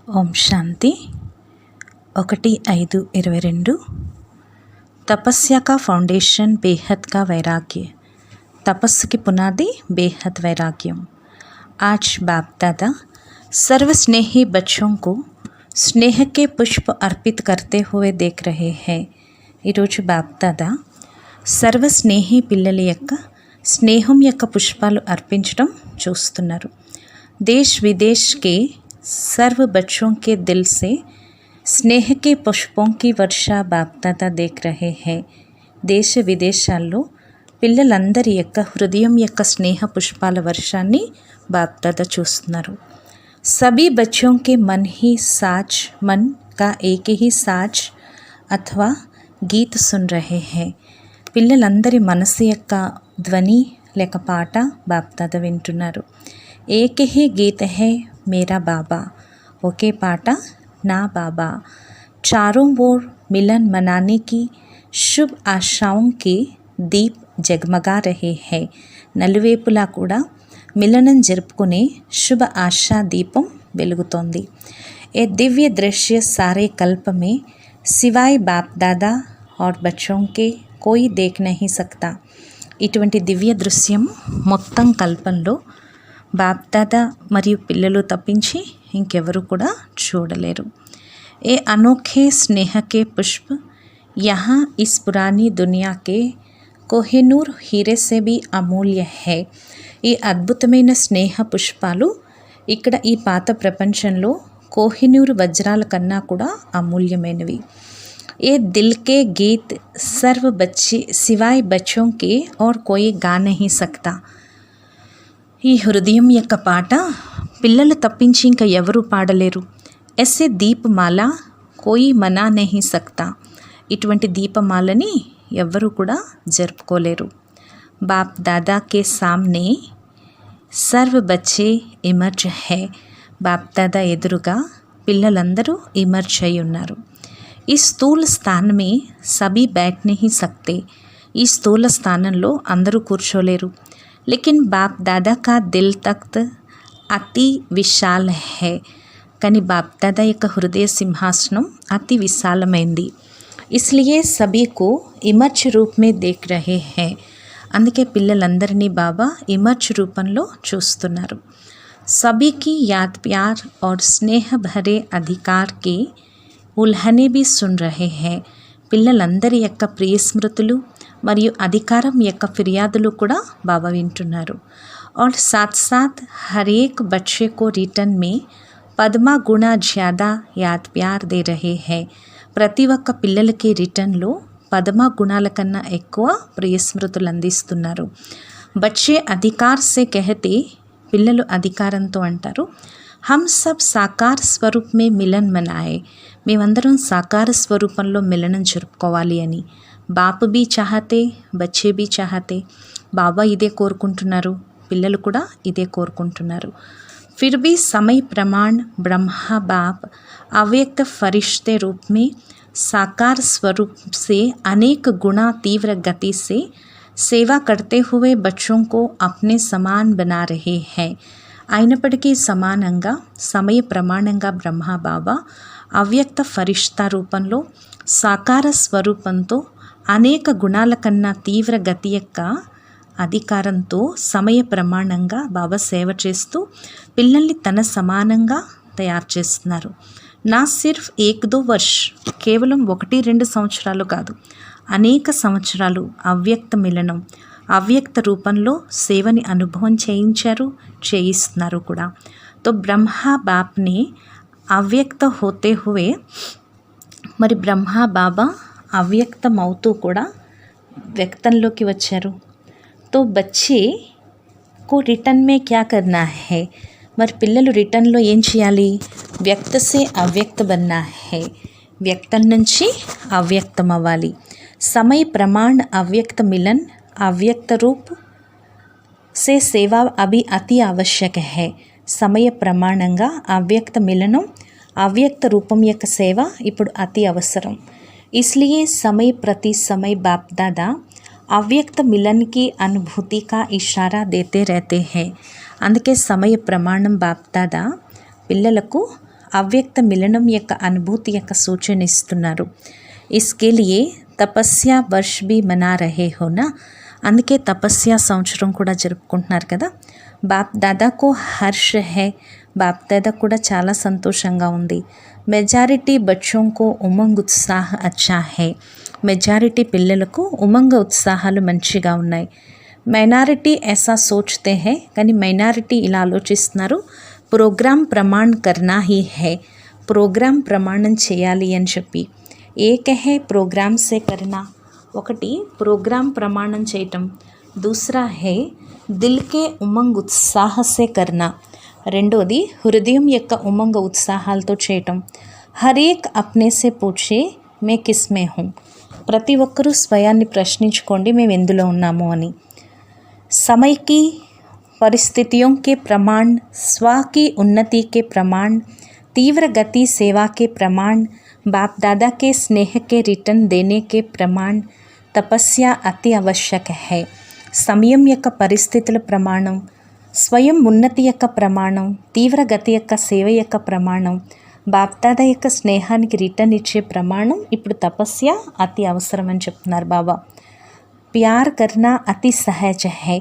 ఓం శాంతి 1/5/22 तपस्या का फाउंडेशन बेहद का वैराग्य। तपस्సు की पुनादी बेहद वैराग्यम। आज बाप दादा सर्वस्नेही बच्चों को स्नेह के पुष्प अर्पित करते हुए देख रहे हैं। ఈరోజు బాప్ దాదా సర్వస్నేహి పిల్లల యొక్క స్నేహం యొక్క పుష్పాలు అర్పించడం చూస్తున్నారు। देश विदेश के सर्व बच्चों के दिल से स्नेह के पुष्पों की वर्षा बाप दादा देख रहे हैं। దేశ విదేశాల్లో పిల్లలందరి యొక్క హృదయం యొక్క స్నేహ పుష్పాల వర్షాన్ని బాప్ దాదా చూస్తున్నారు। सभी बच्चों के मन ही साज, मन का एक ही साज अथवा गीत सुन रहे हैं। పిల్లలందరి మనసు యొక్క ధ్వని లేక పాట బాప్ దాదా వింటున్నారు। एक ही गीत है मेरा बाबा, ओके पाटा ना बाबा। चारों ओर मिलन मनाने की शुभ आशाओं के दीप जगमगा रहे हैं। నలువైపులా కూడా మిలనం జరుపుకునే శుభ ఆశా దీపం వెలుగుతోంది। ఏ दिव्य दृश्य सारे कल्प में सिवाय बाप दादा और बच्चों के कोई देख नहीं सकता। ఇటువంటి దివ్య దృశ్యం మొత్తం కల్పంలో బాప్ దాదా మరియు పిల్లలు తప్పించి ఇంకెవరు కూడా చూడలేరు। ఏ అనోఖే స్నేహ కే Pushpa యహా is Purani Duniya K Kohinoor హీరే say Bhi Amulya high. ఈ అద్భుతమైన స్నేహ పుష్పాలు ఇక్కడ ఈ పాత ప్రపంచంలో కోహినూర్ వజ్రాల కన్నా కూడా అమూల్యమైనవి। ఏ దిల్ కే గీత్ సర్వ బచ్చి సివాయ్ బచ్చోं के और कोई गा नहीं सकता। ఈ హృదయం యొక్క పాట పిల్లలు తప్పించి ఇంకా ఎవరు పాడలేరు। ఎస్సే దీపమాల కోయి మనా నహీ సక్తా। ఇటువంటి దీపమాలని ఎవ్వరూ కూడా జరుపుకోలేరు। బాప్ దాదా కే సామ్నే సర్వ బచ్చే ఇమర్జ్ హై। బాప్ దాదా ఎదురుగా పిల్లలందరూ ఇమర్జ్ అయి ఉన్నారు। ఈ స్థూల స్థానమే సభీ బైఠ్ నహీ సక్తే। ఈ స్థూల స్థానంలో అందరూ కూర్చోలేరు। लेकिन बाप दादा का दिल तख्त अति विशाल है। కానీ బాప్ దాదా యొక్క హృదయ సింహాసనం అతి విశాలమైంది। इसलिए सभी को इमर्ज रूप में देख रहे हैं। అందుకే పిల్లలందరినీ బాబా ఇమర్జ్ రూపంలో చూస్తున్నారు। सभी की याद प्यार और स्नेह भरे अधिकार के उल्हने भी सुन रहे हैं। పిల్లలందరి యొక్క ప్రియ స్మృతులు మరియు అధికారం యొక్క ఫిర్యాదులు కూడా బాబా వింటున్నారు। और साथ साथ हर एक बच्चे को रिटर्न में పద్మా గుణ జ్యాదా యాద్ ప్యార్ దే రహే హై। ప్రతి ఒక్క పిల్లలకి రిటర్న్లో పద్మా గుణాల కన్నా ఎక్కువ ప్రియ స్మృతులు అందిస్తున్నారు। బచ్చే అధికార్ సే కహతే, పిల్లలు అధికారంతో అంటారు, హమ్ సబ్ సాకార్ స్వరూప్ మే మిలన్ మనాయే। మేమందరం సాకార స్వరూపంలో మిలనం జరుపుకోవాలి అని। బాపు బీ చాహతే, బచ్చే బీ చాహతే। బాబా ఇదే కోరుకుంటున్నారు, పిల్లలు కూడా ఇదే కోరుకుంటున్నారు। फिर भी समय प्रमाण ब्रह्मा बाप अव्यक्त फरिश्ते रूप में साकार स्वरूप से अनेक गुणा तीव्र गति से सेवा करते हुए बच्चों को अपने समान बना रहे हैं। అయినప్పటికీ సమానంగా సమయ ప్రమాణంగా బ్రహ్మ బాబా అవ్యక్త ఫరిష్తా రూపంలో సాకార స్వరూపంతో అనేక గుణాల కన్నా తీవ్ర గతి యొక్క అధికారంతో సమయ ప్రమాణంగా బాబా సేవ చేస్తూ పిల్లల్ని తన సమానంగా తయారు చేస్తున్నారు। నా సిర్ఫ్ 1-2 వర్ష్, కేవలం 1-2 సంవత్సరాలు కాదు, అనేక సంవత్సరాలు అవ్యక్త మిలనం అవ్యక్త రూపంలో సేవని అనుభవం చేయించారు, చేయిస్తున్నారు కూడా। తో బ్రహ్మ బాప్ని అవ్యక్త హోతే హువే, మరి బ్రహ్మ బాబా అవ్యక్తమవుతూ కూడా వ్యక్తంలోకి వచ్చారు। तो बच्चे को रिटर्न में क्या करना है, మరి పిల్లలు రిటర్న్లో ఏం చేయాలి? వ్యక్త సే అవ్యక్త బన్నా హై, వ్యక్తం నుంచి అవ్యక్తం అవ్వాలి। సమయ ప్రమాణ అవ్యక్త మిలన్ అవ్యక్త రూప్ సే సేవా అభి అతి ఆవశ్యక హై। సమయ ప్రమాణంగా అవ్యక్త మిలనం అవ్యక్త రూపం యొక్క సేవ ఇప్పుడు అతి అవసరం। इसलिए समय प्रति समय बाप दादा अव्यक्त मिलन की अनुभूति का इशारा देते रहते हैं। అందుకే సమయ ప్రమాణం బాప్ దాదా పిల్లలకు అవ్యక్త మిలనం యొక్క అనుభూతి యొక్క సూచన ఇస్తున్నారు. ఇస్కే లియే తపస్య వర్ష్ బి మనా రహే హోనా, అందుకే తపస్య సంవత్సరం కూడా జరుపుకుంటున్నారు కదా. బాప్ దాదాకు హర్ష హే, బాప్ దాదా కూడా చాలా సంతోషంగా ఉంది. మెజారిటీ బచ్చోంకో ఉమంగ్ ఉత్సాహ అచ్చా హే, మెజారిటీ పిల్లలకు ఉమంగ ఉత్సాహాలు మంచిగా ఉన్నాయి. మైనారిటీ ऐसा सोचते हैं, కానీ మైనారిటీ ఇలా ఆలోచిస్తున్నారు. ప్రోగ్రామ్ ప్రమాణ్ కర్నా హీ హే, ప్రోగ్రామ్ ప్రమాణం చేయాలి అని చెప్పి. ఏక్ హే ప్రోగ్రామ్ సే కర్నా, ఒకటి ప్రోగ్రామ్ ప్రమాణం చేయటం. దూసరా హే దిల్ కే ఉమంగ్ ఉత్సాహ సే కర్నా, రెండోది హృదయం యొక్క ఉమంగ ఉత్సాహాలతో చేయటం. హరేక్ అప్నే సే పూఛే మే కిస్మే హూ, ప్రతి ఒక్కరూ స్వయాన్ని ప్రశ్నించుకోండి మేము ఎందులో ఉన్నాము అని. समय की परिस्थितियों के प्रमाण, स्व की उन्नति के प्रमाण, तीव्र गति सेवा के प्रमाण, बाप दादा के स्नेह के रिटर्न देने के प्रमाण, तपस्या अति आवश्यक है. సమయం యొక్క పరిస్థితుల ప్రమాణం, స్వయం ఉన్నతి యొక్క ప్రమాణం, తీవ్ర గతి యొక్క సేవ యొక్క ప్రమాణం, బాప్దాదా యొక్క స్నేహానికి రిటర్న్ ఇచ్చే ప్రమాణం ఇప్పుడు తపస్య అతి అవసరం అని చెప్తున్నారు బాబా. ప్యార్ కర్నా అతి సహజ హై,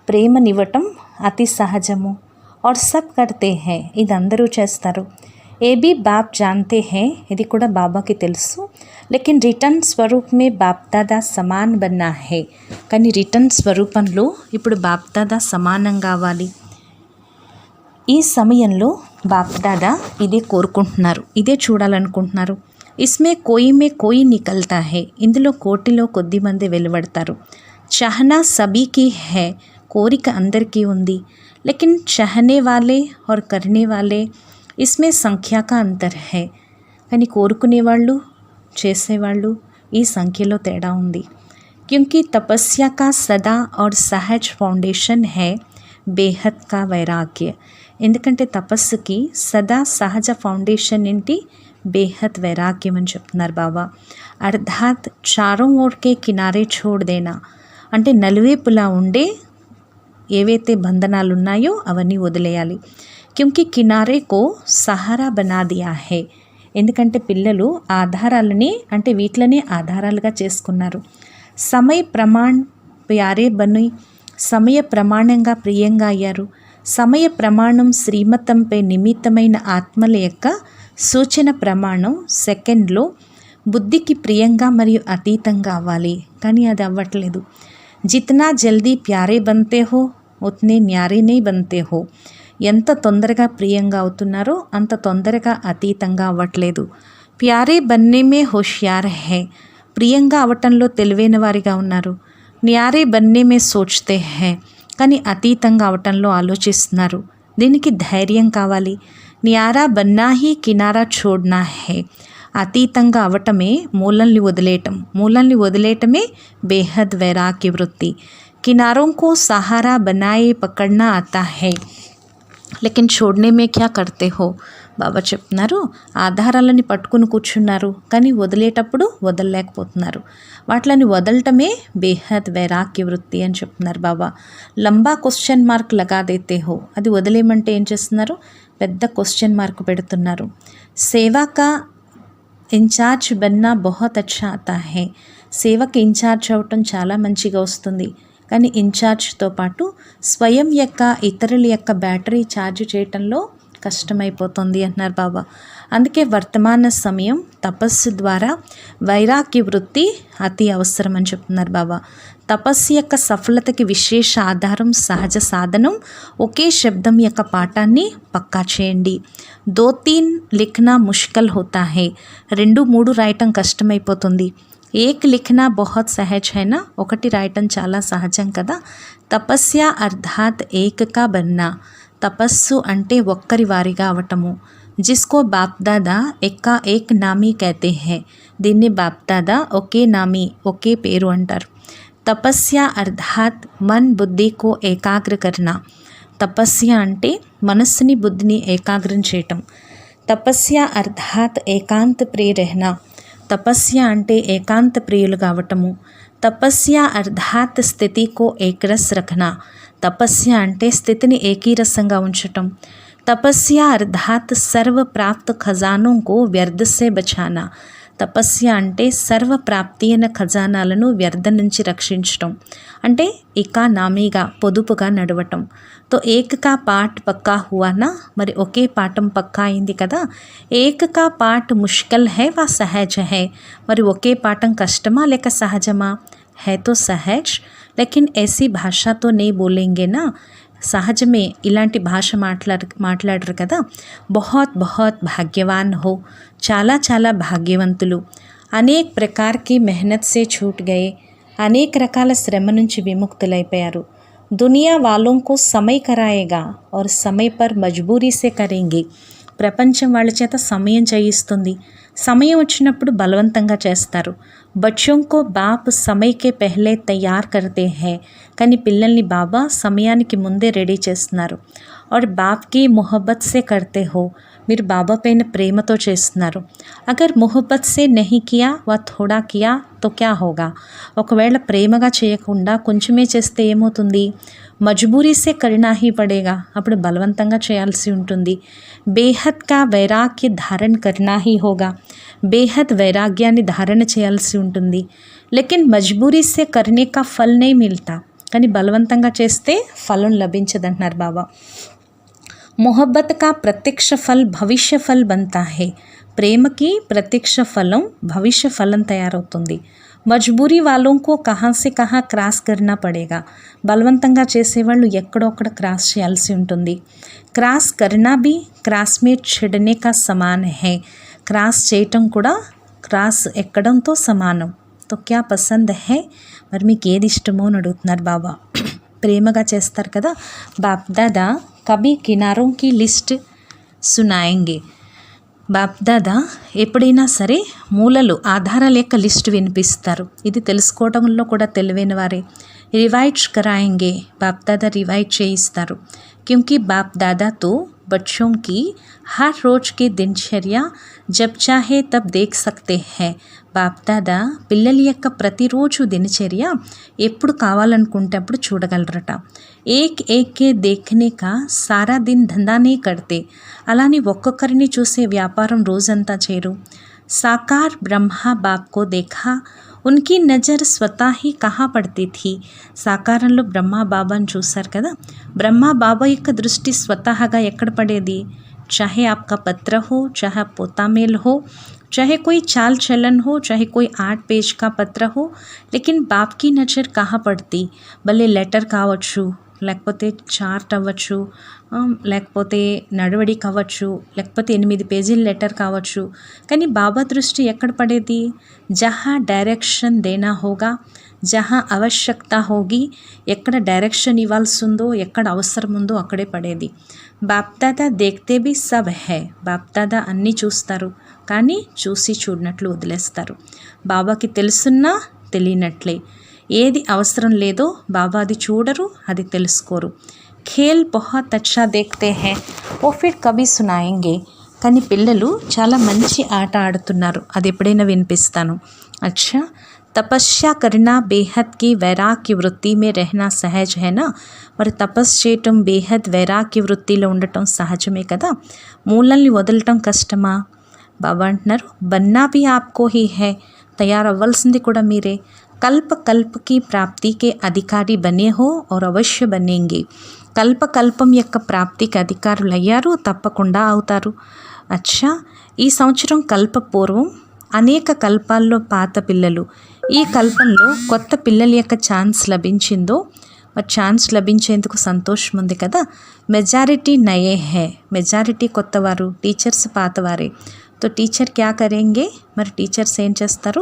ప్రేమనివ్వటం అతి సహజము. और सब करते हैं, ఇది అందరూ చేస్తారు. ఏ బీ బాప్ జాన్తే హై, ఇది కూడా బాబాకి తెలుసు. లేకిన్ రిటర్న్ స్వరూప్ మే బాప్ దాదా సమాన్ బన్నా హై, కానీ రిటర్న్ స్వరూపంలో ఇప్పుడు బాప్ దాదా సమానం కావాలి. ఈ సమయంలో బాప్ దాదా ఇదే కోరుకుంటున్నారు, ఇదే చూడాలనుకుంటున్నారు. ఇస్మే కోయి నికల్తా హే, ఇందులో కోటిలో కొద్ది మంది వెలువడతారు. చాహనా సబీకి హే, కోరిక అందరికీ ఉంది. లేకిన్ చాహనే వాలే और करने वाले इसमें సంఖ్యా కా అంతర్ హే, కానీ కోరుకునేవాళ్ళు చేసేవాళ్ళు ఈ సంఖ్యలో తేడా ఉంది. క్యూంకి తపస్య కా సదా और सहज ఫౌండేషన్ హే బేహద్ కా వైరాగ్య, ఎందుకంటే తపస్సుకి సదా సహజ ఫౌండేషన్ ఏంటి, బేహద్ వైరాగ్యం అని చెప్తున్నారు బాబా. అర్థాత్ చారో ఓర్కే కినారే చోడ్ దేనా, అంటే నలువైపులా ఉండే ఏవైతే బంధనాలు ఉన్నాయో అవన్నీ వదిలేయాలి. క్యూంకి కినారే కో సహారా బనా దియా హే, ఎందుకంటే పిల్లలు ఆధారాలని అంటే వీటిని ఆధారాలుగా చేసుకున్నారు. సమయ ప్రమాణ్ ప్యారే బని, సమయ ప్రమాణంగా ప్రియంగా అయ్యారు. సమయ ప్రమాణం శ్రీమతంపై నిమిత్తమైన ఆత్మల యొక్క సూచన ప్రమాణం సెకండ్లో బుద్ధికి ప్రియంగా మరియు అతీతంగా అవ్వాలి, కానీ అది అవ్వట్లేదు. జితనా జల్దీ ప్యారే బంతే హో ఉత్నే న్యారే నే బంతే హో, ఎంత తొందరగా ప్రియంగా అవుతున్నారో అంత తొందరగా అతీతంగా అవ్వట్లేదు. ప్యారే బన్నే మే హోషియార్ హే, ప్రియంగా అవటంలో తెలివైన వారిగా ఉన్నారు. న్యారే బన్నే మే సోచ్తే హే, కానీ అతీతంగా అవటంలో ఆలోచిస్తున్నారు. దీనికి ధైర్యం కావాలి. న్యారా బన్నా హీ కినారా చోడ్నా హే, అతీతంగా అవటమే మూలల్ని వదిలేయటమే బేహద్ వైరాగ్య వృత్తి. కినారోं को सहारा बनाए पकड़ना आता है, लेकिन छोड़ने में क्या करते हो, బాబా చెప్తున్నారు ఆధారాలని పట్టుకుని కూర్చున్నారు, కానీ వదిలేటప్పుడు వదలలేకపోతున్నారు. వాటిని వదలటమే బేహద్ వైరాగ్య వృత్తి అని చెప్తున్నారు బాబా. లంబా క్వశ్చన్ మార్క్ లగా దేతే హో, అది వదిలేయమంటే ఏం చేస్తున్నారు, పెద్ద క్వశ్చన్ మార్క్ పెడుతున్నారు. సేవా కా ఇన్ఛార్జ్ బన్నా బహుత్ అచ్చా ఆతా హే, సేవకి ఇన్ఛార్జ్ అవటం చాలా మంచిగా వస్తుంది, కానీ ఇన్ఛార్జ్తో పాటు స్వయం యొక్క ఇతరుల యొక్క బ్యాటరీ ఛార్జ్ చేయటంలో కష్టమైపోతుంది అంటున్నారు బాబా. అందుకే వర్తమాన సమయం తపస్సు ద్వారా వైరాగ్య వృత్తి అతి అవసరం అని చెప్తున్నారు బాబా. తపస్సు యొక్క సఫలతకి విశేష ఆధారం సహజ సాధనం ఒకే శబ్దం యొక్క పాఠాన్ని పక్కా చేయండి. 2-3 లిఖనా ముష్కల్ హోతా హే, 2-3 రాయటం కష్టమైపోతుంది. ఏక్ లిఖనా బహుత్ సహజ్ హైనా, ఒకటి రాయటం చాలా సహజం కదా. తపస్య అర్థాత్ ఏక్ కా బన్నా, తపస్సు అంటే ఒక్కరి వారిగా అవటము. జిస్కో బాప్దాదా ఏక్ నామీ కహతే హే, దీన్ని బాప్దాదా ఒకే నామీ ఒకే పేరు అంటారు. తపస్య అర్థాత్ మన్ బుద్ధి కో ఏకాగ్ర కర్నా, తపస్య అంటే మనస్సుని బుద్ధిని ఏకాగ్రం చేయటం. తపస్య అర్థాత్ ఏకాంత ప్రియ రెహనా, తపస్య అంటే ఏకాంత ప్రియులు కావటము. తపస్య అర్థాత్ స్థితి కో ఏకరస్ రఖనా, తపస్య అంటే స్థితిని ఏకీరసంగా ఉంచటం. तपस्या अर्थात सर्व प्राप्त खजानों को व्यर्थ से बचाना. తపస్య అంటే సర్వ ప్రాప్తి అయిన ఖజానాలను వ్యర్థం నుంచి రక్షించటం, అంటే ఎకానామీగా పొదుపుగా నడవటం. తో ఏక్ కా పాఠ్ పక్కా హువానా, మరి ఒకే పాఠం పక్కా అయింది కదా. ఏక్ కా పాఠ్ ముష్కల్ హై వా సహజ్ హై, మరి ఒకే పాఠం కష్టమా లేక సహజమా. है तो सहज, लेकिन ऐसी भाषा तो नहीं बोलेंगे ना. సహజమే, ఇలాంటి భాష మాట్లాడరు కదా. बहुत बहुत भाग्यवान हो, చాలా చాలా భాగ్యవంతులు. అనేక ప్రకార్ కి మెహనత్ సే छूट गए, అనేక రకాల శ్రమ నుంచి విముక్తులైపోయారు. దునియా వాలోं को समय कराएगा और समय पर मजबूरी से करेंगे. ప్రపంచం వాళ్ళ చేత సమయం చేయిస్తుంది, సమయం వచ్చినప్పుడు బలవంతంగా చేస్తారు. బచ్చోं को बाप समय के पहले तैयार करते हैं, కానీ పిల్లల్ని బాబా సమయానికి ముందే రెడీ చేస్తున్నారు. और बाप की मोहब्बत से करते हो, మీరు బాబా పైన ప్రేమతో చేస్తున్నారు. అగర్ మొహబ్బత్ సే నహీ కియా వా థోడా కియా తో క్యా హోగా, ఒకవేళ ప్రేమగా చేయకుండా కొంచెమే చేస్తే ఏమవుతుంది. మజ్బూరీ సే కర్నా హీ పడేగా, అప్పుడు బలవంతంగా చేయాల్సి ఉంటుంది. బేహద్ కా వైరాగ్య ధారణ కర్నా హీ హోగా, బేహద్ వైరాగ్యాన్ని ధారణ చేయాల్సి ఉంటుంది. లేకిన్ మజ్బూరీ సే కర్నే కా ఫల్ నే మిల్తా, కానీ బలవంతంగా చేస్తే ఫలం లభించదంటున్నారు బాబా. మొహబ్బత్ కా ప్రత్యక్ష ఫల్ భవిష్య ఫల్ బంతా హై, ప్రేమకి ప్రత్యక్ష ఫలం భవిష్య ఫలం తయారవుతుంది. మజ్బూరీ వాలోं को కహాं से కహాं క్రాస్ కర్నా పడేగా, బలవంతంగా చేసేవాళ్ళు ఎక్కడొక్కడ క్రాస్ చేయాల్సి ఉంటుంది. క్రాస్ కర్నా బి క్రాస్ మే ఛిడనే కా సమాన్ హై, క్రాస్ చేయటం కూడా క్రాస్ ఎక్కడంతో సమానం. తో క్యా పసంద్ హై, మరి మీకు ఏది ఇష్టమో అని అడుగుతున్నారు బాబా. ప్రేమగా చేస్తారు కదా. బాప్ దాదా కభీ కినారోं की లిస్ట్ సునాయంగే, బాప్ దాదా ఎప్పుడైనా సరే మూలలు ఆధారాల యొక్క లిస్ట్ వినిపిస్తారు. ఇది తెలుసుకోవడంలో కూడా తెలివైన వారే. రివైజ్ कराएंगे, బాప్ దాదా రివైజ్ చేయిస్తారు. क्योंकि बाप दादा तो बच्चों की हर रोज़ की दिनचर्या जब चाहे तब देख सकते हैं. బాప్ దాదా పిల్లల యొక్క ప్రతిరోజు దినచర్య ఎప్పుడు కావాలనుకుంటే అప్పుడు చూడగలరట. ఏక్ ఏకే దేఖనే కా సారా దిన్ ధందానే కడితే, అలాని ఒక్కొక్కరిని చూసే వ్యాపారం రోజంతా చేయరు. సాకార్ బ్రహ్మ బాప్ కో దేఖా, ఉన్కి నజర్ స్వతా హీ కహా పడతీ థీ. సాకారంలో బ్రహ్మ బాబాను చూశారు కదా. బ్రహ్మ బాబా యొక్క దృష్టి స్వతహాగా ఎక్కడ పడేది. చాహే ఆప్కా పత్ర హో, చాహే పోతామేల్ హో, चाहे कोई चाल चलन हो, चाहे कोई 8 पेज का पत्र हो, लेकिन बाप की नज़र कहाँ पड़ती. भले लेटर కావచ్చు, లేకపోతే చార్ట్ అవ్వచ్చు, లేకపోతే నడవడి కావచ్చు, లేకపోతే 8 పేజీల లెటర్ కావచ్చు, కానీ బాబా దృష్టి ఎక్కడ పడేది. జహా డైరెక్షన్ దేనా హోగా, జహా ఆవశ్యకత హోగి, ఎక్కడ డైరెక్షన్ ఇవ్వాల్సి ఉందో, ఎక్కడ అవసరం ఉందో అక్కడే పడేది. బాప్ దాదా దేఖ్తే భీ సబ్ హై, బాప్ దాదా అన్నీ చూస్తారు, కానీ చూసి చూడనట్లు వదిలేస్తారు. బాబాకి తెలుసున్నా తెలియనట్లే. ఏది అవసరం లేదో బాబా అది చూడరు, అది తెలుసుకోరు. ఖేల్ బహుత్ అచ్చా దేఖ్తే హై, ఓ ఫిర్ కభీ సునాయేంగే, కానీ పిల్లలు చాలా మంచి ఆట ఆడుతున్నారు, అది ఎప్పుడైనా వినిపిస్తాను. అచ్చా, తపస్య కర్నా బేహద్ కి వైరాగ్య వృత్తి మే రెహనా సహజ్ హైనా, మరి తపస్సు చేయటం బేహద్ వైరాగ్య వృత్తిలో ఉండటం సహజమే కదా. మూలల్ని వదలటం కష్టమా. బాబా అంటున్నారు బన్నా భీ ఆప్కో హీ హై, తయారవ్వాల్సింది కూడా మీరే. కల్ప కల్పకి ప్రాప్తికే అధికారి బనే హో और అవశ్య బనేంగే, కల్పకల్పం యొక్క ప్రాప్తికి అధికారులు అయ్యారు, తప్పకుండా అవుతారు. అచ్చా, ఈ సంవత్సరం కల్ప పూర్వం అనేక కల్పాల్లో పాత పిల్లలు, ఈ కల్పంలో కొత్త పిల్లల యొక్క ఛాన్స్ లభించిందో, మరి ఛాన్స్ లభించేందుకు సంతోషం ఉంది కదా. మెజారిటీ నయే హై, మెజారిటీ కొత్తవారు, టీచర్స్ పాతవారే. तो टीचर क्या करेंगे, మరి టీచర్స్ ఏం చేస్తారు.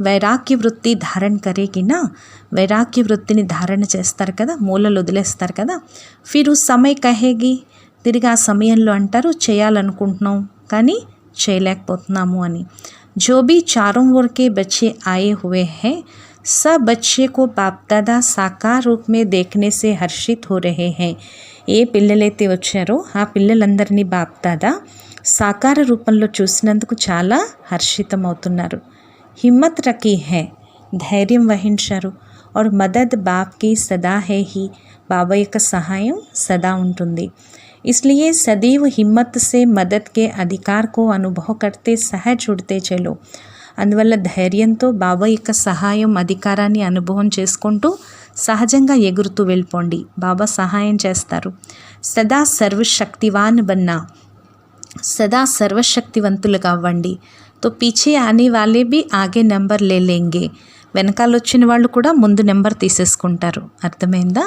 వైరాగ్య వృత్తి ధారణ కరేగి నా, వైరాగ్య వృత్తిని ధారణ చేస్తారు కదా, మూలలు వదిలేస్తారు కదా. ఫిర్ ఉస్ సమయ కహేగి, తిరిగి ఆ సమయంలో అంటారు చేయాలనుకుంటున్నాం కానీ చేయలేకపోతున్నాము అని. जो भी चारों ओर के बच्चे आए हुए हैं, सब बच्चे को बाप दादा साकार रूप में देखने से हर्षित हो रहे हैं. ఏ పిల్లలైతే వచ్చారో ఆ పిల్లలందరినీ బాప్ దాదా సాకార రూపంలో చూసినందుకు చాలా హర్షితమవుతున్నారు. హిమ్మత్ రఖీ హై, ధైర్యం వహించారు. और मदद बाप की सदा है ही, బాబా యొక్క సహాయం సదా ఉంటుంది. इसलिए सदैव हिम्मत से मदद के अधिकार को अनुभव करते सहज उड़ते चलो. అందువల్ల ధైర్యంతో బాబా యొక్క సహాయం అధికారాన్ని అనుభవం చేసుకుంటూ సహజంగా ఎగురుతూ వెళ్ళిపోండి. బాబా సహాయం చేస్తారు. సదా సర్వశక్తివాన్ బన్నా, సదా సర్వశక్తివంతులుగా అవ్వండి. తో పీछे ఆనే వాలే भी ఆగే నెంబర్ లే లేంగే. వెనకాల వచ్చిన వాళ్ళు కూడా ముందు నెంబర్ తీసేసుకుంటారు. అర్థమైందా?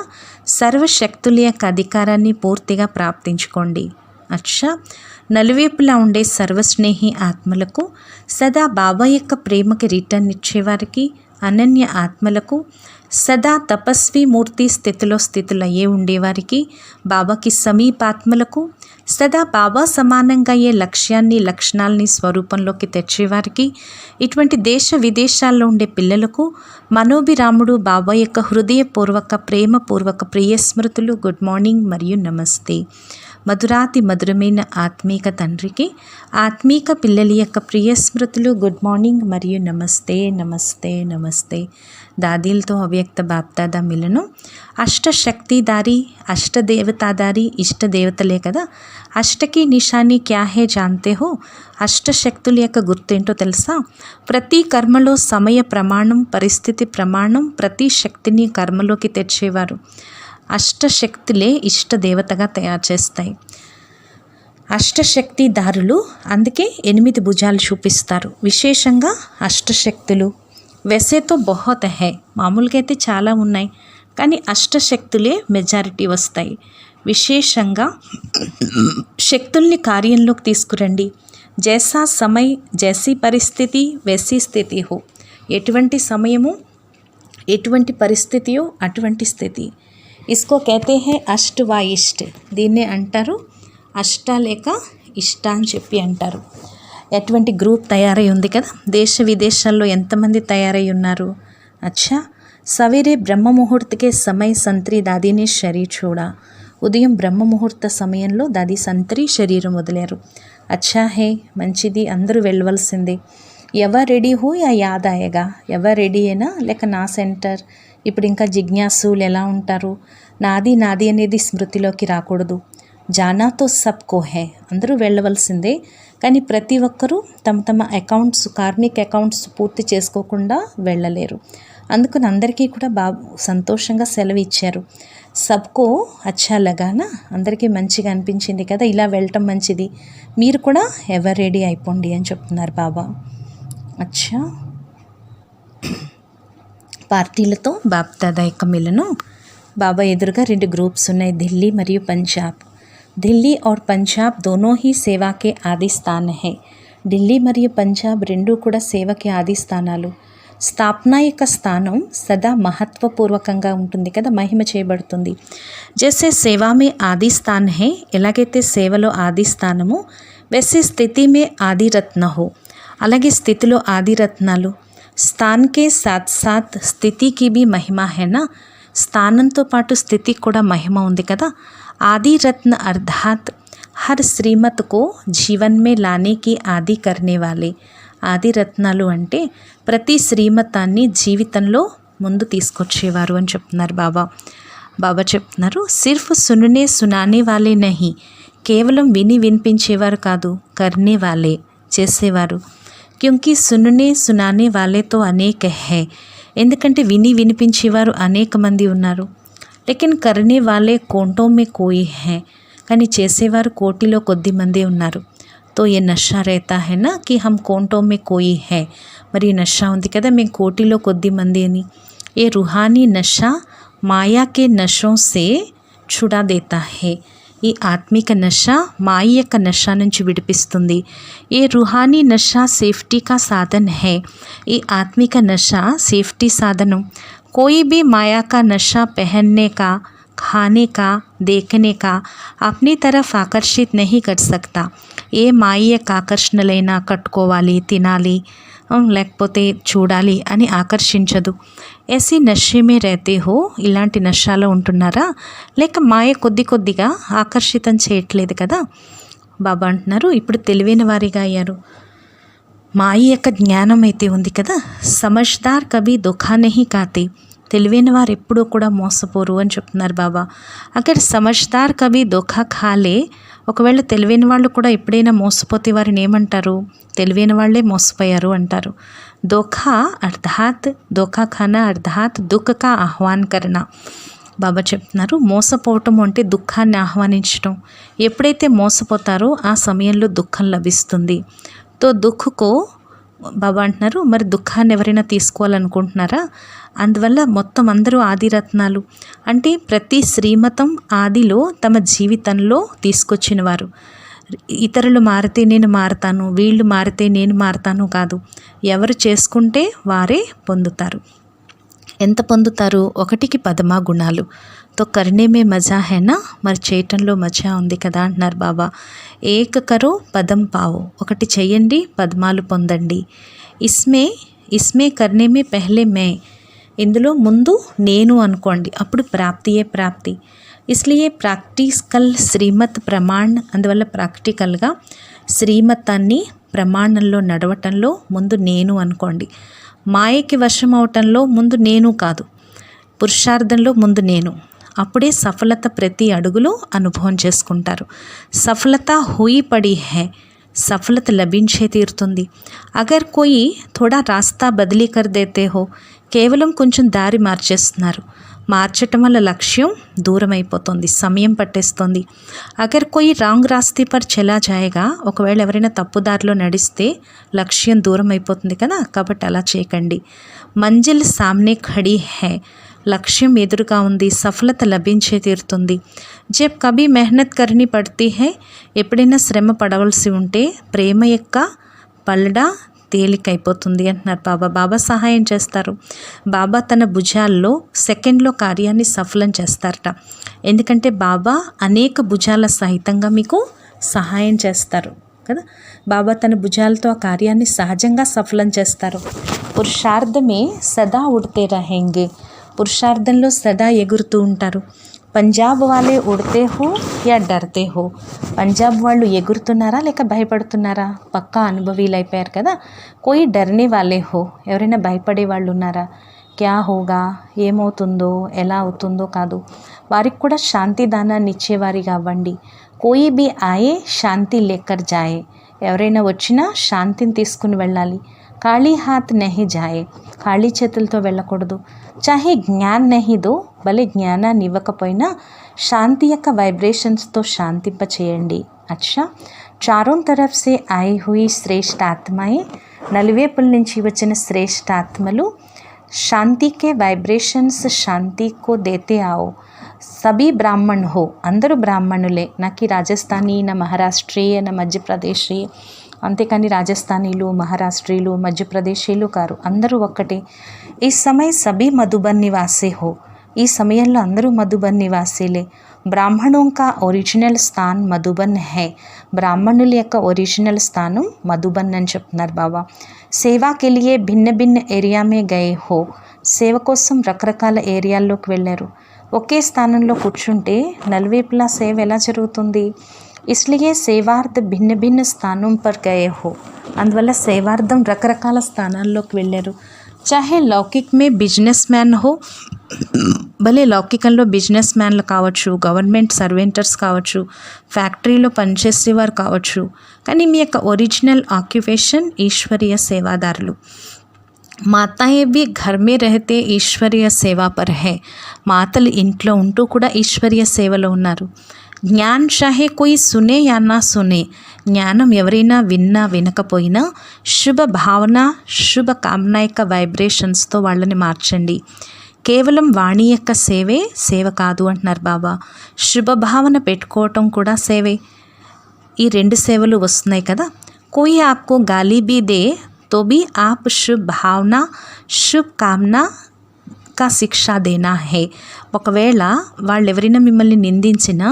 సర్వశక్తుల యొక్క అధికారాన్ని పూర్తిగా ప్రాప్తించుకోండి. అచ్చా, నలువైపులా ఉండే సర్వస్నేహి ఆత్మలకు, సదా బాబా యొక్క ప్రేమకి రిటర్న్ ఇచ్చేవారికి, అనన్య ఆత్మలకు, సదా తపస్వి మూర్తి స్థితులయ్యే ఉండేవారికి, బాబాకి సమీపాత్మలకు, సదా బాబా సమానంగా అయ్యే లక్షణాలని స్వరూపంలోకి తెచ్చేవారికి, ఇటువంటి దేశ విదేశాల్లో ఉండే పిల్లలకు మనోభిరాముడు బాబా యొక్క హృదయపూర్వక ప్రేమపూర్వక ప్రియ స్మృతులు, గుడ్ మార్నింగ్ మరియు నమస్తే. మధురాతి మధురమైన ఆత్మీక తండ్రికి ఆత్మీక పిల్లల యొక్క ప్రియ స్మృతులు, గుడ్ మార్నింగ్ మరియు నమస్తే నమస్తే నమస్తే. దాదీలతో అవ్యక్త బాప్దాదా మిలను. అష్టశక్తిదారి, అష్టదేవతాదారి, ఇష్టదేవతలే కదా. అష్టకి నిషాని క్యా హే జాన్తే హో? అష్టశక్తుల యొక్క గుర్తేంటో తెలుసా? ప్రతి కర్మలో సమయ ప్రమాణం, పరిస్థితి ప్రమాణం, ప్రతి శక్తిని కర్మలోకి తెచ్చేవారు. అష్టశక్తులే ఇష్టదేవతగా తయారు చేస్తాయి. అష్టశక్తిదారులు అందుకే 8 భుజాలు చూపిస్తారు. విశేషంగా అష్టశక్తులు. వెసేతో బహుత్ హై, మామూలుగా అయితే చాలా ఉన్నాయి, కానీ అష్టశక్తులే మెజారిటీ వస్తాయి. విశేషంగా శక్తుల్ని కార్యంలోకి తీసుకురండి. జైసా సమయ్ జైసీ పరిస్థితి వైసీ స్థితి హో. ఎటువంటి సమయము ఎటువంటి పరిస్థితియో అటువంటి స్థితి. ఇస్కో कहते हैं అష్ట వా ఇష్ట. దీన్నే అంటారు అష్ట లేక ఇష్ట అని చెప్పి అంటారు. ఎటువంటి గ్రూప్ తయారై ఉంది కదా. దేశ విదేశాల్లో ఎంతమంది తయారై ఉన్నారు. అచ్చా, సవేరే బ్రహ్మ ముహూర్తకే సమయ సంత్రి దాదీని శరీర్ చూడా. ఉదయం బ్రహ్మ ముహూర్త సమయంలో దాది సంత్రి శరీరం వదిలేరు. అచ్చా హే, మంచిది, అందరూ వెళ్ళవలసిందే. ఎవరు రెడీ హో యా యాద్ ఆయేగా. ఎవరు రెడీ అయినా లేక నా సెంటర్. ఇప్పుడు ఇంకా జిజ్ఞాసులు ఎలా ఉంటారు? నాది నాది అనేది స్మృతిలోకి రాకూడదు. జానాతో సబ్కో హే, అందరూ వెళ్ళవలసిందే. కానీ ప్రతి ఒక్కరూ తమ తమ అకౌంట్స్, కార్మిక్ అకౌంట్స్ పూర్తి చేసుకోకుండా వెళ్ళలేరు. అందుకని అందరికీ కూడా బాబు సంతోషంగా సెలవు ఇచ్చారు. సబ్కో అచ్చా లగానా, అందరికీ మంచిగా అనిపించింది కదా, ఇలా వెళ్ళటం మంచిది, మీరు కూడా ఎవర్ రెడీ అయిపోండి అని చెప్తున్నారు బాబా. అచ్చా, పార్టీలతో బాప్దాదా యొక్క మిలను. బాబా ఎదురుగా 2 గ్రూప్స్ ఉన్నాయి, ఢిల్లీ మరియు పంజాబ్. ఢిల్లీ और పంజాబ్ दोनों ही सेवा के आदि स्थान है. ఢిల్లీ మరియు పంజాబ్ రెండూ కూడా సేవకి ఆది స్థానాలు. స్థాపన యొక్క స్థానం సదా మహత్వపూర్వకంగా ఉంటుంది కదా, మహిమ చేయబడుతుంది. జైసే సేవా మే ఆది స్థాన్ హే, ఎలాగైతే సేవలో ఆది స్థానము, వైసే స్థితి మే ఆది రత్న హో, అలాగే స్థితిలో ఆది రత్నాలు. స్థాన్ కే సాత్ సాత్ స్థితికి भी మహిమ హేనా. స్థానంతో పాటు స్థితికి కూడా మహిమ ఉంది కదా. आदि रत्न अर्थात हर श्रीमत को जीवन में लाने की आदि करने वाले. ఆది రత్నాలు అంటే ప్రతి శ్రీమతాన్ని జీవితంలో ముందు తీసుకొచ్చేవారు అని చెప్తున్నారు బాబా. బాబా చెప్తున్నారు, సిర్ఫ్ సుననే సునానే వాలే నహి, కేవలం విని వినిపించేవారు కాదు, కర్నే వాలే, చేసేవారు. క్యూంకి సుననే సునానే వాలేతో అనేక హై, ఎందుకంటే విని వినిపించేవారు అనేక మంది ఉన్నారు. లేకిన్ కర్నే వాలే కోంటో మే కోయి హై, కానీ చేసేవారు కోటిలో కొద్ది మంది ఉన్నారు. తో ఏ నషా రేతా హై నా కి హమ్ కోంటో మే కోయి హై, మరి నషా ఉంది కదా మేము కోటిలో కొద్ది మంది అని. ఏ రుహానీ నషా మాయా కే నషో సే ఛుడా దేతా హై, ఈ ఆత్మిక నష మాయ యొక్క నష నుంచి విడిపిస్తుంది. ఏ రుహానీ నష సేఫ్టీ కా సాధన్ హై, ఈ ఆత్మిక నష సేఫ్టీ సాధనం. कोई भी माया का नशा पहनने का, खाने का, देखने का अपनी तरफ आकर्षित नहीं कर सकता. ఏ మాయ యొక్క ఆకర్షణలైనా కట్టుకోవాలి, తినాలి, లేకపోతే చూడాలి అని ఆకర్షించదు. ऐसी नशे में रहते हो, ఇలాంటి నషాలో ఉంటున్నారా, లేక మాయ కొద్ది కొద్దిగా ఆకర్షితం చేయట్లేదు కదా. బాబా అంటున్నారు, ఇప్పుడు తెలివైన వారిగా అయ్యారు. మాయ యొక్క జ్ఞానం అయితే ఉంది కదా. సమజ్దార్ కభీ దుఃఖా నహీ కాతే, తెలివైన వారు ఎప్పుడూ కూడా మోసపోరు అని చెప్తున్నారు బాబా. అక్కడ సమజ్దార్ కవి ధోఖా ఖాలే, ఒకవేళ తెలివైన వాళ్ళు కూడా ఎప్పుడైనా మోసపోతే వారిని ఏమంటారు? తెలివైన వాళ్ళే మోసపోయారు అంటారు. ధోఖా అర్థాత్ ధోఖా ఖానా అర్థాత్ దుఃఖ కా ఆహ్వాన్ కర్నా. బాబా చెప్తున్నారు, మోసపోవటం అంటే దుఃఖాన్ని ఆహ్వానించడం. ఎప్పుడైతే మోసపోతారో ఆ సమయంలో దుఃఖం లభిస్తుంది. తో దుఃఖకో బాబా అంటున్నారు, మరి దుఃఖాన్ని ఎవరైనా తీసుకోవాలనుకుంటున్నారా? అందువల్ల మొత్తం అందరూ ఆదిరత్నాలు అంటే ప్రతి శ్రీమతం ఆదిలో తమ జీవితంలో తీసుకొచ్చిన వారు. ఇతరులు మారితే నేను మారతాను, వీళ్ళు మారితే నేను మారతాను కాదు. ఎవరు చేసుకుంటే వారే పొందుతారు. ఎంత పొందుతారు? 1కి 10 గుణాలు. తో కర్ణేమే మజా హేనా, మరి చేయటంలో మజా ఉంది కదా అంటున్నారు బాబా. ఏక కరో పదం పావో, ఒకటి చెయ్యండి 10 పొందండి. ఇస్మే కర్ణేమే పెహ్లే మే, ఇందులో ముందు నేను అనుకోండి, అప్పుడు ప్రాప్తియే ప్రాప్తి. ఇస్లియే ప్రాక్టికల్ శ్రీమత్ ప్రమాణ్, అందువల్ల ప్రాక్టికల్గా శ్రీమతాన్ని ప్రమాణంలో నడవటంలో ముందు నేను అనుకోండి. మాయకి వశం అవటంలో ముందు నేను కాదు, పురుషార్థంలో ముందు నేను. అప్పుడే సఫలత ప్రతి అడుగులో అనుభవం చేసుకుంటారు. సఫలత హోయి పడి హే, సఫలత లభించే తీరుతుంది. అగర్ కోయి థోడా రాస్తా బదిలీ కర్ దేతే హో, కేవలం కొంచెం దారి మార్చేస్తున్నారు. మార్చటం వల్ల లక్ష్యం దూరం అయిపోతుంది, సమయం పట్టేస్తుంది. అగర్ కోయి రాంగ్ రాస్తే పర్ చలా జాయేగా, ఒకవేళ ఎవరైనా తప్పుదారిలో నడిస్తే లక్ష్యం దూరం అయిపోతుంది కదా, కాబట్టి అలా చేయకండి. మంజిల్ సామ్నే ఖడీ హై, లక్ష్యం ఎదురుగా ఉంది, సఫలత లభించే తీరుతుంది. జబ్ కభీ మెహనత్ కర్నీ పడతీ హై, ఎప్పుడైనా శ్రమ పడవలసి ఉంటే ప్రేమ యొక్క పల్లడా తేలికైపోతుంది అంటున్నారు బాబా. బాబా సహాయం చేస్తారు. బాబా తన భుజాల్లో సెకండ్లో కార్యాన్ని సఫలం చేస్తారట. ఎందుకంటే బాబా అనేక భుజాల సహితంగా మీకు సహాయం చేస్తారు కదా. బాబా తన భుజాలతో ఆ కార్యాన్ని సహజంగా సఫలం చేస్తారు. పురుషార్థమే సదా ఉడితే రహేంగే, పురుషార్థంలో సదా ఎగురుతూ ఉంటారు. పంజాబ్ వాళ్ళే ఉడితే హో యా డర్తే హో, పంజాబ్ వాళ్ళు ఎగురుతున్నారా లేక భయపడుతున్నారా? పక్కా అనుభవీలు అయిపోయారు కదా. కోయి డర్నే వాళ్ళే హో, ఎవరైనా భయపడే వాళ్ళు ఉన్నారా? క్యా హోగా, ఏమవుతుందో ఎలా అవుతుందో కాదు, వారికి కూడా శాంతి దానాన్ని ఇచ్చేవారిగా అవ్వండి. కోయి బి ఆయే శాంతి లేకర్ జాయే, ఎవరైనా వచ్చినా శాంతిని తీసుకుని వెళ్ళాలి. ఖాళీ హాత్ నహి జాయే, ఖాళీ చేతులతో వెళ్ళకూడదు. చాహే జ్ఞాన్ నహి దో, భలే జ్ఞానాన్ని ఇవ్వకపోయినా శాంతి యొక్క వైబ్రేషన్స్తో శాంతింప చేయండి. అచ్చా, చారోं तरफ से आई हुई శ్రేష్ఠ ఆత్మాయే, నలువైపుల నుంచి వచ్చిన శ్రేష్ఠ ఆత్మలు శాంతికే వైబ్రేషన్స్ శాంతి కో దేతే आओ. సభీ బ్రాహ్మణ్ హో, అందరూ బ్రాహ్మణులే, నాకి రాజస్థానీ, నా మహారాష్ట్రీయ, నా మధ్యప్రదేశీ, అంతేకాని రాజస్థానీలు, మహారాష్ట్రీలు, మధ్యప్రదేశీలు కారు, అందరూ ఒక్కటే. ఈ సమయ సభీ మధుబన్ నివాసే హో, ఈ సమయంలో అందరూ మధుబన్ నివాసీలే. బ్రాహ్మణోं का ఒరిజినల్ స్థాన్ మధుబన్ హై, బ్రాహ్మణుల యొక్క ఒరిజినల్ స్థానం మధుబన్ అని చెప్తున్నారు బాబా. సేవాకి లియే భిన్న భిన్న ఏరియా మే గయే హో, సేవ కోసం రకరకాల ఏరియాల్లోకి వెళ్ళారు. ఒకే స్థానంలో కూర్చుంటే నలువైపులా సేవ ఎలా జరుగుతుంది? ఇస్లియే సేవార్థ భిన్న భిన్న స్థానం పర్ గయే హో, అందువల్ల సేవార్థం రకరకాల స్థానాల్లోకి వెళ్ళారు. చాహే లౌకిక్ మే బిజినెస్ మ్యాన్ హో, భలే లౌకికంలో బిజినెస్ మ్యాన్లు కావచ్చు, గవర్నమెంట్ సర్వెంటర్స్ కావచ్చు, ఫ్యాక్టరీలో పనిచేసేవారు కావచ్చు, కానీ మీ యొక్క ఒరిజినల్ ఆక్యుపేషన్ ఈశ్వరీయ సేవాదారులు. మాతాయే భీ ఘర్ మే రహతే ఈశ్వరీయ సేవా పర్ హై, మాతలు ఇంట్లో ఉంటూ కూడా ఈశ్వరీయ సేవలో ఉన్నారు. జ్ఞాన్ చాహే కోయి సునే యా నా సునే, జ్ఞానం ఎవరైనా విన్నా వినకపోయినా శుభ భావన శుభ కామన యొక్క వైబ్రేషన్స్తో వాళ్ళని మార్చండి. కేవలం వాణి యొక్క సేవే సేవ కాదు అంటున్నారు బాబా. శుభభావన పెట్టుకోవటం కూడా సేవే. ఈ 2 సేవలు వస్తున్నాయి కదా. కోయి ఆప్కో గాలి బీ దే తో బీ ఆప్ శుభ భావన శుభ కామన కా శిక్ష దేనా హే, ఒకవేళ వాళ్ళు ఎవరైనా మిమ్మల్ని నిందించినా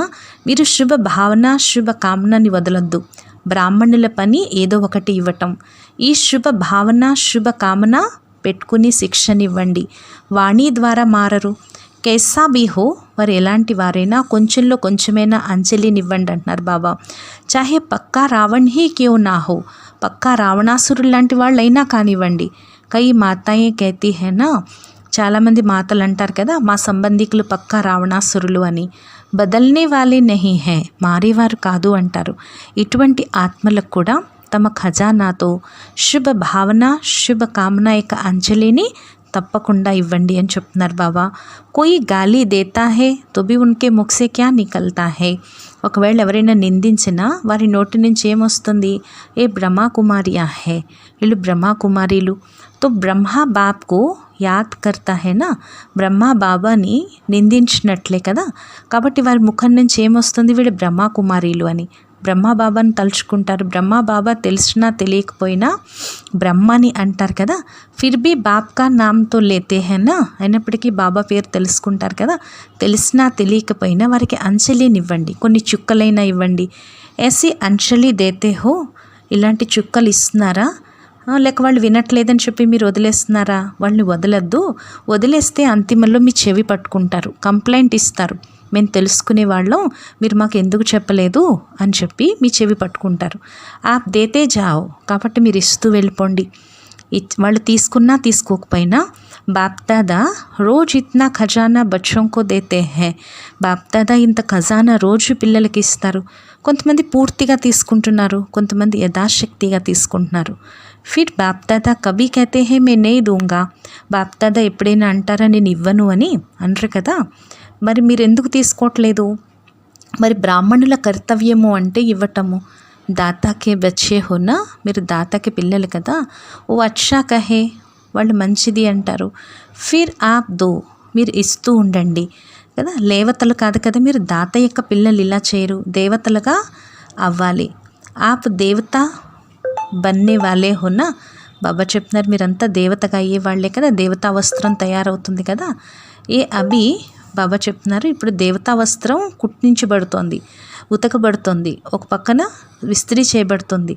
మీరు శుభ భావన శుభ కామనని వదలొద్దు. బ్రాహ్మణుల పని ఏదో ఒకటి ఇవ్వటం. ఈ శుభ భావన శుభ కామన పెట్టుకుని శిక్షనివ్వండి. వాణి ద్వారా మారరు. కైసా బీ హో, వారు ఎలాంటి వారైనా కొంచెంలో కొంచెమైనా అంజలినివ్వండి అంటున్నారు బాబా. చాహే పక్కా రావణ్ హీ క్యూ నా హో, పక్కా రావణాసురుడు లాంటి వాళ్ళైనా కానివ్వండి. కై మాతాయే కహతీ హై నా, చాలామంది మాతలు అంటారు కదా, మా సంబంధికులు పక్కా రావణాసురులు అని. బదల్నే వాలే నహీ హై, మారేవారు కాదు అంటారు. ఇటువంటి ఆత్మలకు కూడా తమ ఖజానాతో శుభ భావన, శుభ కామన యొక్క అంజలిని తప్పకుండా ఇవ్వండి అని చెప్తున్నారు బాబా. కోయి గాలి దేతా హే తో భీ ఉన్కే ముఖ్ సే క్యా నికల్తా హే. ఒకవేళ ఎవరైనా నిందించినా వారి నోటి నుంచి ఏమొస్తుంది? ఏ బ్రహ్మకుమారియా హే, వీళ్ళు బ్రహ్మకుమారీలు. తో బ్రహ్మ బాప్కు యాద్ కర్తా హే నా, బ్రహ్మ బాబాని నిందించినట్లే కదా. కాబట్టి వారి ముఖం నుంచి ఏమొస్తుంది? వీళ్ళు బ్రహ్మకుమారీలు అని. బ్రహ్మ బాబాని తలుచుకుంటారు. బ్రహ్మ బాబా తెలిసినా తెలియకపోయినా బ్రహ్మని అంటారు కదా. ఫిర్ భీ బాప్ కా నామ్తో లేతే హేనా, అయినప్పటికీ బాబా పేరు తెలుసుకుంటారు కదా. తెలిసినా తెలియకపోయినా వారికి అంజలినివ్వండి, కొన్ని చుక్కలైనా ఇవ్వండి. ఏసీ అంజలి దేతే హో, ఇలాంటి చుక్కలు ఇస్తున్నారా? లేక వాళ్ళు వినట్లేదని చెప్పి మీరు వదిలేస్తున్నారా? వాళ్ళని వదలద్దు. వదిలేస్తే అంతిమంలో మీ చెవి పట్టుకుంటారు, కంప్లైంట్ ఇస్తారు. మేము తెలుసుకునే వాళ్ళం, మీరు మాకు ఎందుకు చెప్పలేదు అని చెప్పి మీ చెవి పట్టుకుంటారు. ఆప్ దేతే జాओ, కాబట్టి మీరు ఇస్తూ వెళ్ళిపోండి. వాళ్ళు తీసుకున్నా తీసుకోకపోయినా బాప్దాదా రోజు ఇత్నా ఖజానా బచ్చోంకో దేతే హే. బాప్దాదా ఇంత ఖజానా రోజు పిల్లలకి ఇస్తారు. కొంతమంది పూర్తిగా తీసుకుంటున్నారు, కొంతమంది యథాశక్తిగా తీసుకుంటున్నారు. ఫిర్ బాప్దాదా కభీ కహతే హే మే నహీ దూంగా. బాప్దాదా ఎప్పుడైనా అంటారా నేను ఇవ్వను అని? అనరు కదా. మరి మీరు ఎందుకు తీసుకోవట్లేదు? మరి బ్రాహ్మణుల కర్తవ్యము అంటే ఇవ్వటము. దాతాకే బచ్చే హోనా, మీరు దాతాకి పిల్లలు కదా. ఓ అచ్చా కహే, వాళ్ళు మంచిది అంటారు. ఫిర్ ఆప్ దో, మీరు ఇస్తూ ఉండండి కదా. లేవతలు కాదు కదా, మీరు దాత యొక్క పిల్లలు ఇలా చేయరు, దేవతలుగా అవ్వాలి. ఆప్ దేవత బన్నే వాలే హోనా. బాబా చెప్తున్నారు మీరంతా దేవతగా అయ్యే వాళ్ళే కదా, దేవతా వస్త్రం తయారవుతుంది కదా. ఏ అభి బాబా చెప్తున్నారు ఇప్పుడు దేవతా వస్త్రం కుట్టించబడుతోంది, ఉతకబడుతుంది, ఒక పక్కన విస్త్రీ చేయబడుతుంది.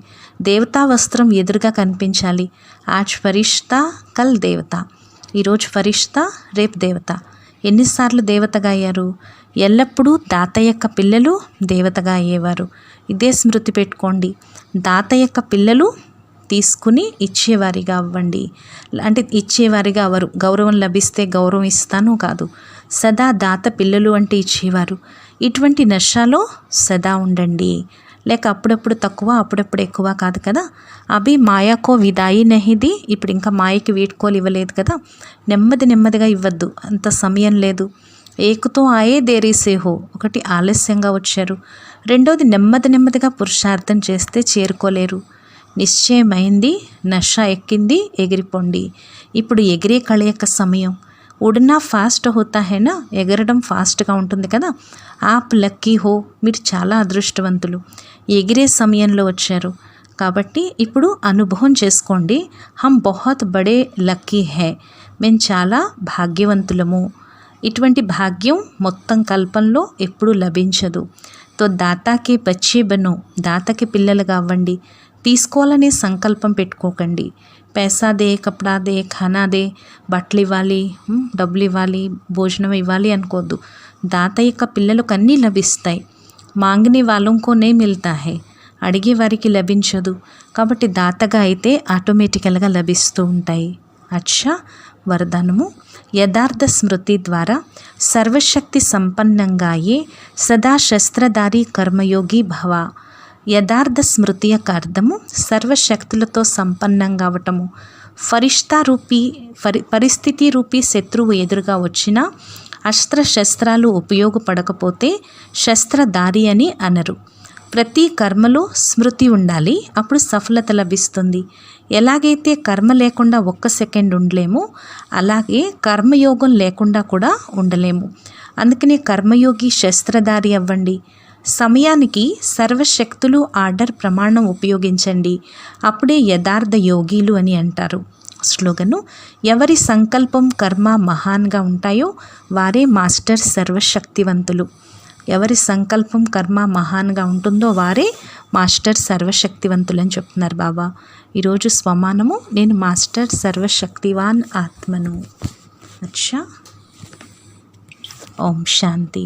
దేవతా వస్త్రం ఎదురుగా కనిపించాలి. ఆజ్ ఫరిష్తా కల్ దేవత, ఈరోజు ఫరిష్తా రేపు దేవత. ఎన్నిసార్లు దేవతగా అయ్యారు? ఎల్లప్పుడూ దాత యొక్క పిల్లలు దేవతగా అయ్యేవారు. ఇదే స్మృతి పెట్టుకోండి. దాత యొక్క పిల్లలు తీసుకుని ఇచ్చేవారిగా అవ్వండి. అంటే ఇచ్చేవారిగా అవరు, గౌరవం లభిస్తే గౌరవం ఇస్తాను కాదు. సదా దాత పిల్లలు అంటే ఇచ్చేవారు. ఇటువంటి నషాలో సదా ఉండండి. లేక అప్పుడప్పుడు తక్కువ అప్పుడప్పుడు ఎక్కువ కాదు కదా. అభి మాయాకో విదాయి నహిది, ఇప్పుడు ఇంకా మాయకి వీడ్కోలు ఇవ్వలేదు కదా. నెమ్మది నెమ్మదిగా ఇవ్వద్దు, అంత సమయం లేదు. ఏకుతో ఆయే దేరీసే హో, ఒకటి ఆలస్యంగా వచ్చారు. రెండోది నెమ్మది నెమ్మదిగా పురుషార్థం చేస్తే చేరుకోలేరు. నిశ్చయమైంది, నష ఎక్కింది, ఎగిరిపోండి. ఇప్పుడు ఎగిరే కళ యొక్క సమయం. ఉడనా ఫాస్ట్ హోతా హేనా, ఎగరడం ఫాస్ట్గా ఉంటుంది కదా. ఆప్ లక్కీ హో, మీరు చాలా అదృష్టవంతులు, ఎగిరే సమయంలో వచ్చారు. కాబట్టి ఇప్పుడు అనుభవం చేసుకోండి. హమ్ బహుత్ బడే లక్కీ హే, మేము చాలా భాగ్యవంతులము. ఇటువంటి భాగ్యం మొత్తం కల్పంలో ఎప్పుడూ లభించదు. తో దాతాకే బచ్చే బనో, దాతకి పిల్లలుగా అవ్వండి. తీసుకోవాలనే సంకల్పం పెట్టుకోకండి. पैसा దే, కపడా దే, ఖానా దే, బట్టలు ఇవ్వాలి, డబ్బులు ఇవ్వాలి, భోజనం ఇవ్వాలి అనుకోద్దు. దాత యొక్క పిల్లలకు అన్నీ లభిస్తాయి. మాంగనే వాళ్ళంకో నే మిల్తా హే, అడిగే వారికి లభించదు. కాబట్టి దాతగా అయితే ఆటోమేటికల్గా లభిస్తూ ఉంటాయి. అచ్చా, వరదానము. యథార్థ స్మృతి ద్వారా సర్వశక్తి సంపన్నంగా అయ్యే సదా శస్త్రధారి కర్మయోగి భవ. యథార్థ స్మృతి యొక్క అర్థము సర్వశక్తులతో సంపన్నంగా అవటము. ఫరిష్తా రూపీ పరిస్థితి రూపీ శత్రువు ఎదురుగా వచ్చినా అస్త్రశస్త్రాలు ఉపయోగపడకపోతే శస్త్రధారి అని అనరు. ప్రతి కర్మలో స్మృతి ఉండాలి, అప్పుడు సఫలత లభిస్తుంది. ఎలాగైతే కర్మ లేకుండా ఒక్క సెకండ్ ఉండలేము, అలాగే కర్మయోగం లేకుండా కూడా ఉండలేము. అందుకనే కర్మయోగి శస్త్రధారి అవ్వండి. సమయానికి సర్వశక్తులు ఆర్డర్ ప్రమాణం ఉపయోగించండి, అప్పుడే యథార్థ యోగీలు అని అంటారు. స్లోగను. ఎవరి సంకల్పం కర్మ మహాన్గా ఉంటాయో వారే మాస్టర్ సర్వశక్తివంతులు. ఎవరి సంకల్పం కర్మ మహాన్గా ఉంటుందో వారే మాస్టర్ సర్వశక్తివంతులు అని చెప్తున్నారు బాబా. ఈరోజు స్వమానము, నేను మాస్టర్ సర్వశక్తివాన్ ఆత్మను. అచ్చా, ఓం శాంతి.